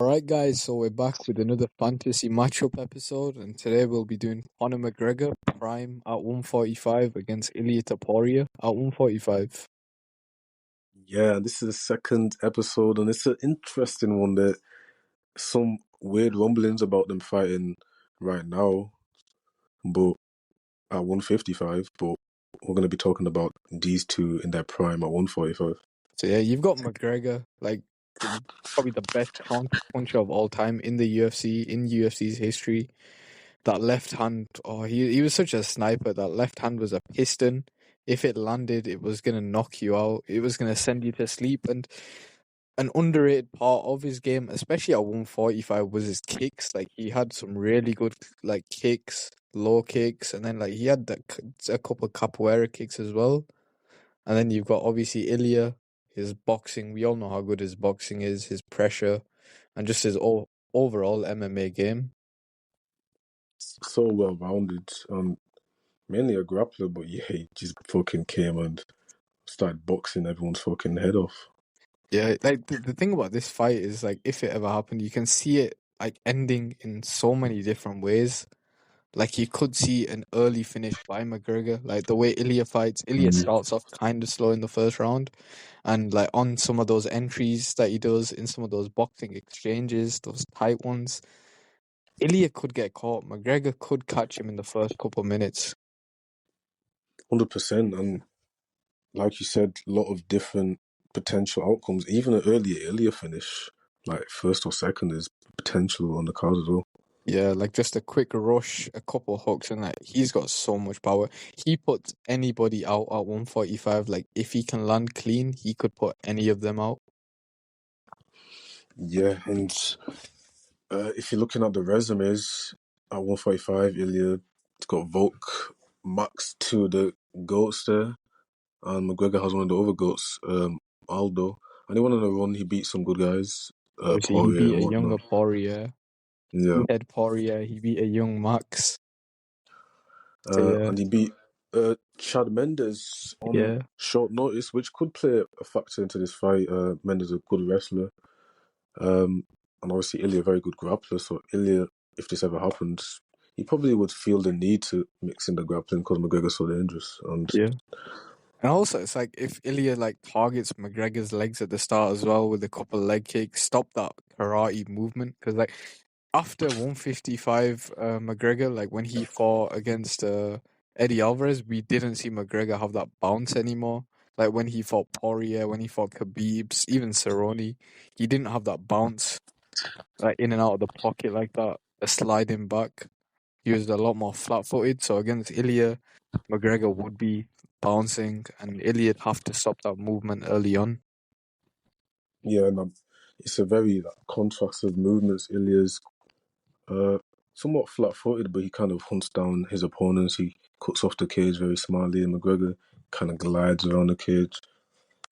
Alright, guys, so we're back with another fantasy matchup episode, and today we'll be doing Conor McGregor prime at 145 against Ilia Topuria at 145. Yeah, this is the second episode, and it's an interesting one. There some weird rumblings about them fighting right now, but at 155. But we're going to be talking about these two in their prime at 145. So yeah, you've got McGregor, like probably the best counter puncher of all time in the UFC, in UFC's history. That left hand, he was such a sniper. That left hand was a piston. If it landed, it was gonna knock you out. It was gonna send you to sleep. And an underrated part of his game, especially at 145, was his kicks. Like he had some really good like kicks, low kicks, and then like he had a couple of capoeira kicks as well. And then you've got obviously Ilya, his boxing. We all know how good his boxing is, his pressure, and just his overall MMA game. So well rounded, mainly a grappler, but yeah, he just fucking came and started boxing everyone's fucking head off. Yeah, like the thing about this fight is like if it ever happened, you can see it like ending in so many different ways. Like you could see an early finish by McGregor, like the way Ilya fights. Ilya starts off kind of slow in the first round, and like on some of those entries that he does in some of those boxing exchanges, those tight ones, Ilya could get caught. McGregor could catch him in the first couple of minutes. 100%, and like you said, a lot of different potential outcomes. Even an earlier finish, like first or second, is potential on the card as well. Yeah, like just a quick rush, a couple hooks, and like he's got so much power. He puts anybody out at 145. Like if he can land clean, he could put any of them out. Yeah, and if you're looking at the resumes at 145, Ilya got Volk, Max, two of the goats there, and McGregor has one of the other goats, Aldo. And he went on a run. He beat some good guys, Obviously, he Poirier beat and a whatnot. younger Poirier. Yeah, He had Poirier. He beat a young Max. So yeah, and he beat Chad Mendes on yeah, short notice, which could play a factor into this fight. Mendes is a good wrestler. And obviously Ilya a very good grappler, so Ilya, if this ever happens, he probably would feel the need to mix in the grappling because McGregor's so dangerous. And yeah. And also, it's like if Ilya like targets McGregor's legs at the start as well with a couple of leg kicks, stop that karate movement. Because like after 155, McGregor, like when he fought against Eddie Alvarez, we didn't see McGregor have that bounce anymore. Like when he fought Poirier, when he fought Khabib, even Cerrone, he didn't have that bounce like in and out of the pocket like that, a sliding back. He was a lot more flat-footed. So against Ilya, McGregor would be bouncing, and Ilya would have to stop that movement early on. yeah, it's a very contrast of movements. Ilya's somewhat flat-footed, but he kind of hunts down his opponents. He cuts off the cage very smartly, and McGregor kind of glides around the cage.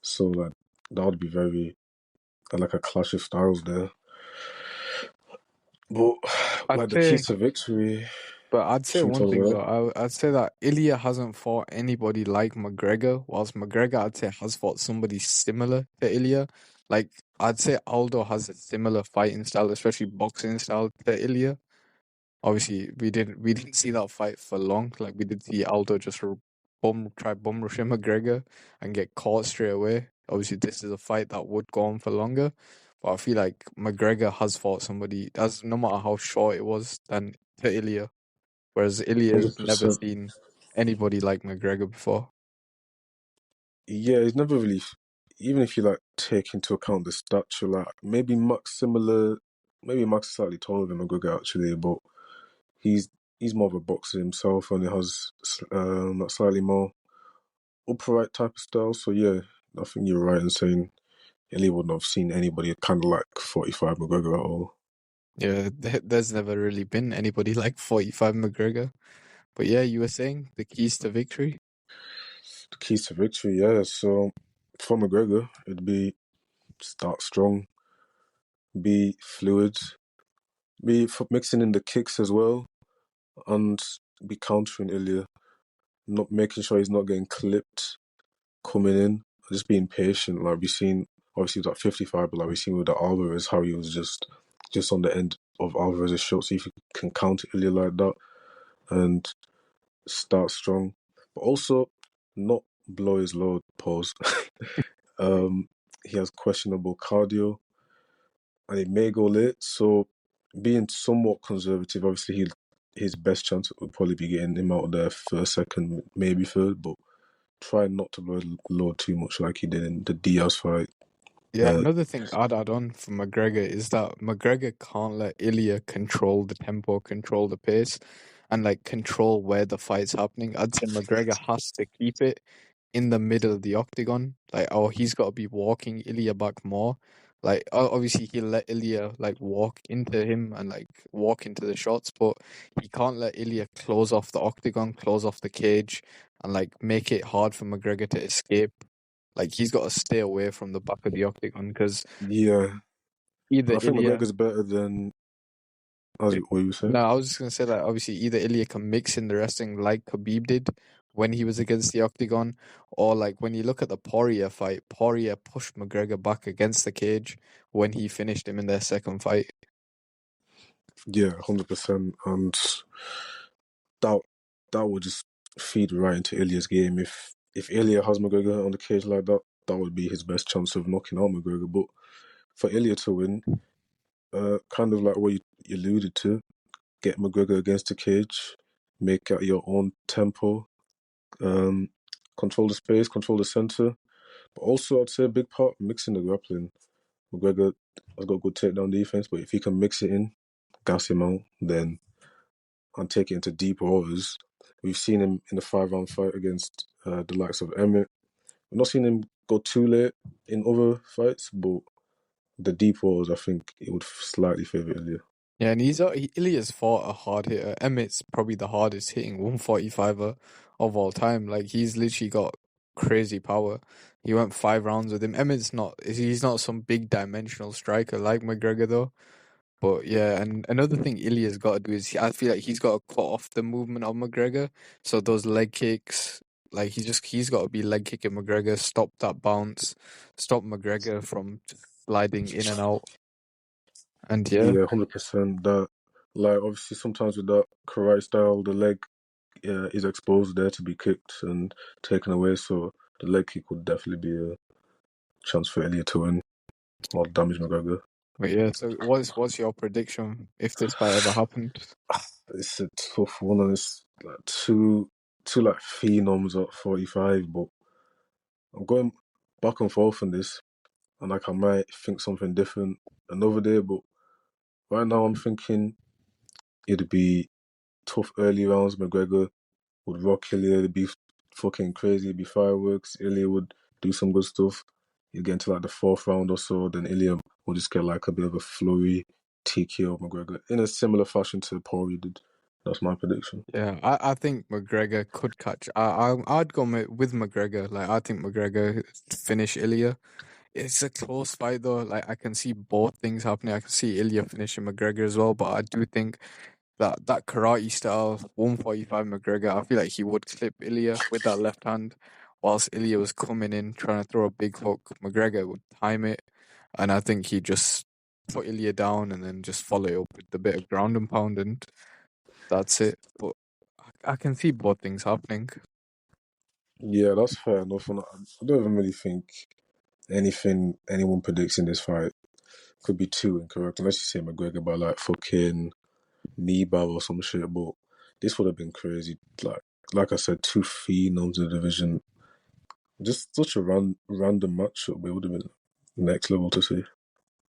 So like that would be very like a clash of styles there. But I'd like the say, keys to victory, but I'd say should we one talk thing about though. I'd say that Ilya hasn't fought anybody like McGregor, whilst McGregor, I'd say, has fought somebody similar to Ilya. Like I'd say Aldo has a similar fighting style, especially boxing style to Ilya. Obviously, we didn't see that fight for long. Like we did see Aldo just bum rush McGregor and get caught straight away. Obviously, this is a fight that would go on for longer, but I feel like McGregor has fought somebody as no matter how short it was than to Ilya, whereas it? Ilya's never 100%. seen anybody like McGregor before. Yeah, he's never really, even if you like take into account the stature, like maybe Max similar, maybe Max is slightly taller than McGregor actually, but he's he's more of a boxer himself and he has that slightly more upright type of style. So yeah, I think you're right in saying Ellie wouldn't have seen anybody kind of like 45 McGregor at all. Yeah, there's never really been anybody like 45 McGregor. But yeah, you were saying the keys to victory. The keys to victory, yeah. So for McGregor, it'd be start strong, be fluid, be mixing in the kicks as well, and be countering Ilya, not making sure he's not getting clipped coming in, just being patient. Like we've seen, obviously, with that 55, but like we've seen with the Alvarez, how he was just just on the end of Alvarez's shot, see if he can counter Ilya like that and start strong, but also not blow his load. Pause. um, he has questionable cardio, and it may go late. So, being somewhat conservative, obviously, his best chance would probably be getting him out of there first, second, maybe third, but try not to blow his load too much like he did in the Diaz fight. Yeah, another thing I'd add on for McGregor is that McGregor can't let Ilya control the tempo, control the pace, and like control where the fight's happening. I'd say McGregor has to keep it in the middle of the octagon. Like, oh, he's got to be walking Ilya back more. Like, obviously he'll let Ilya like walk into him and like walk into the shots, but he can't let Ilya close off the octagon, close off the cage, and like make it hard for McGregor to escape. Like, he's got to stay away from the back of the octagon because Yeah, either and I think Ilya. McGregor's better than, as what you were saying. No, I was just gonna say that obviously either Ilya can mix in the wrestling like Khabib did when he was against the octagon, or like when you look at the Poirier fight, Poirier pushed McGregor back against the cage when he finished him in their second fight. Yeah, 100%, and that that would just feed right into Ilya's game. If Ilya has McGregor on the cage like that, that would be his best chance of knocking out McGregor. But for Ilya to win, kind of like what you alluded to, get McGregor against the cage, make at your own tempo, um, control the space, control the center. But also, I'd say a big part mixing the grappling. McGregor has got good takedown defense, but if he can mix it in, gas him out, then and take it into deep waters. We've seen him in the 5-round fight against the likes of Emmett. We've not seen him go too late in other fights, but the deep waters, I think it would slightly favour Ilya. Yeah, and Ilya's fought a hard hitter. Emmett's probably the hardest hitting 145er of all time. Like, he's literally got crazy power. He went 5 rounds with him. Emmett's not. He's not some big dimensional striker like McGregor though. But yeah, and another thing Ilya's got to do is I feel like he's got to cut off the movement of McGregor. So those leg kicks, like he's got to be leg kicking McGregor, stop that bounce, stop McGregor from sliding in and out. And yeah, Yeah, 100%. That, like, obviously sometimes with that karate style, the leg is exposed there to be kicked and taken away. So the leg kick would definitely be a chance for Ilya to win or damage McGregor. but yeah. So what's your prediction if this fight ever happened? It's a tough one, and it's like two like phenoms at 45, but I'm going back and forth on this, and like I might think something different another day, but right now I'm thinking it'd be tough early rounds. McGregor would rock Ilya, it'd be fucking crazy, it'd be fireworks. Ilya would do some good stuff. You get into like the 4th round or so, then Ilya will just get like a bit of a flurry TKO McGregor in a similar fashion to Poirier did. That's my prediction. Yeah, I think McGregor could catch. I'd go with McGregor. Like, I think McGregor finish Ilya. It's a close fight though. Like, I can see both things happening. I can see Ilya finishing McGregor as well, but I do think that karate style 145 McGregor, I feel like he would clip Ilya with that left hand, whilst Ilya was coming in trying to throw a big hook. McGregor would time it, and I think he just put Ilya down and then just follow it up with a bit of ground and pound, and that's it. But I can see both things happening. Yeah, that's fair enough. And I don't even really think anything anyone predicts in this fight could be too incorrect, unless you say McGregor by like fucking knee bar or some shit. But this would have been crazy. Like I said, two phenoms in the division. Just such a random matchup. But it would have been next level to see.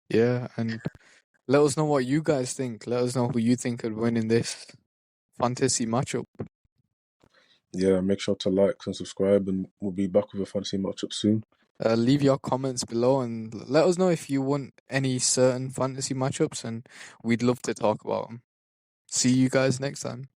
Yeah, and let us know what you guys think. Let us know who you think could win in this fantasy matchup. Yeah, make sure to like and subscribe, and we'll be back with a fantasy matchup soon. Leave your comments below and let us know if you want any certain fantasy matchups, and we'd love to talk about them. See you guys next time.